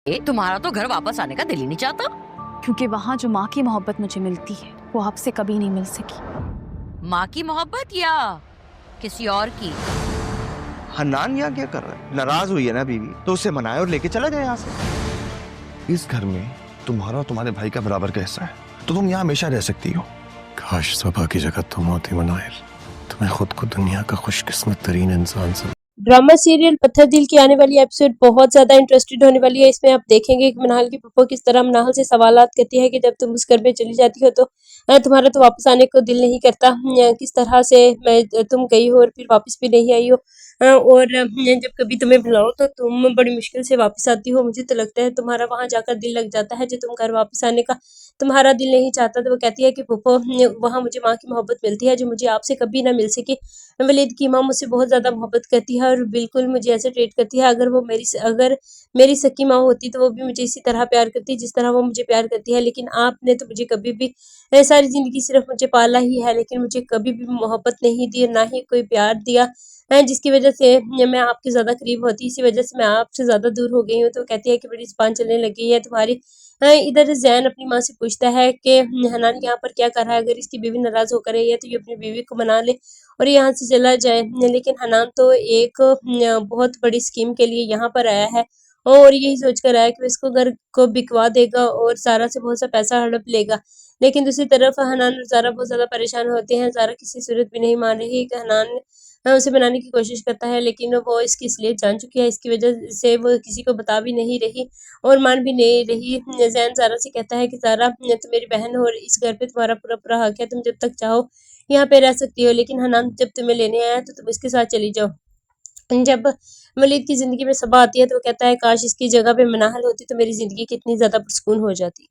तुम्हारा तो घर वापस आने का दिल ही नहीं चाहता। क्योंकि वहाँ जो माँ की मोहब्बत मुझे मिलती है वो आपसे कभी नहीं मिल सकी। माँ की मोहब्बत या किसी और की? हन्नान यहाँ क्या कर रहा है? नाराज हुई है ना बीवी, तो उसे मनाए और लेके चला जाए यहाँ से। इस घर में तुम्हारा और तुम्हारे भाई का बराबर का हिस्सा है, तो तुम यहाँ हमेशा रह सकती हो। काश सबा की जगह तुम होती मनायर, तुम्हें खुद को दुनिया का खुशकिस्मत तरीन इंसान समझ। ड्रामा सीरियल पत्थर दिल की आने वाली एपिसोड बहुत ज्यादा इंटरेस्टेड होने वाली है। इसमें आप देखेंगे कि मनाहल की पप्पो किस तरह मनाहल से सवालात करती है कि जब तुम उस घर में चली जाती हो तो तुम्हारा तो वापस आने को दिल नहीं करता। किस तरह से तुम गई हो और फिर वापस भी नहीं आई हो। और जब कभी तुम्हें बुलाओ तो तुम बड़ी मुश्किल से वापस आती हो। मुझे तो लगता है तुम्हारा वहां जाकर दिल लग जाता है, जो तुम घर वापस आने का तुम्हारा दिल नहीं चाहता। तो वो कहती है कि पप्पो वहां मुझे माँ की मोहब्बत मिलती है जो मुझे आपसे कभी ना मिल सकी। वलीद की माँ मुझसे बहुत ज़्यादा मोहब्बत करती है और बिल्कुल मुझे ऐसे ट्रीट करती है। अगर मेरी सकी माँ होती तो वो भी मुझे इसी तरह प्यार करती जिस तरह वो मुझे प्यार करती है। लेकिन आपने तो मुझे कभी भी सारी ज़िंदगी सिर्फ मुझे पाला ही है, लेकिन मुझे कभी भी मोहब्बत नहीं दी, ना ही कोई प्यार दिया, जिसकी वजह से मैं आपके ज़्यादा करीब होती, इसी वजह से मैं आपसे ज़्यादा दूर हो गई हूँ। तो कहती है कि बड़ी ज़ुबान चलने लगी है तुम्हारी। इधर ज़ैन अपनी माँ से पूछता है कि हनान यहाँ पर क्या कर रहा है, अगर इसकी बीवी नाराज़ होकर रही है तो ये अपनी बीवी को मना ले और यहाँ से चला जाए। लेकिन हनान तो एक बहुत बड़ी स्कीम के लिए यहाँ पर आया है और यही सोच कर आया है कि वो इसको घर को बिकवा देगा और ज़ारा से बहुत सा पैसा हड़प लेगा। लेकिन दूसरी तरफ हनान और ज़ारा बहुत ज़्यादा परेशान होते हैं। ज़ारा किसी सूरत भी नहीं मान रही कि हनान उसे बनाने की कोशिश करता है, लेकिन वो इसकी इसलिए जान चुकी है, इसकी वजह से वो किसी को बता भी नहीं रही और मान भी नहीं रही। ज़ैन ज़ारा से कहता है कि ज़ारा तुम मेरी बहन हो और इस घर पे तुम्हारा पूरा हक है, तुम जब तक चाहो यहाँ पे रह सकती हो, लेकिन हनान जब तुम्हें लेने आया तो तुम इसके साथ चली जाओ। जब वलीद की ज़िंदगी में सबा आती है तो वो कहता है काश इसकी जगह पे मनाहल होती तो मेरी ज़िंदगी कितनी ज़्यादा पुरसकून हो जाती।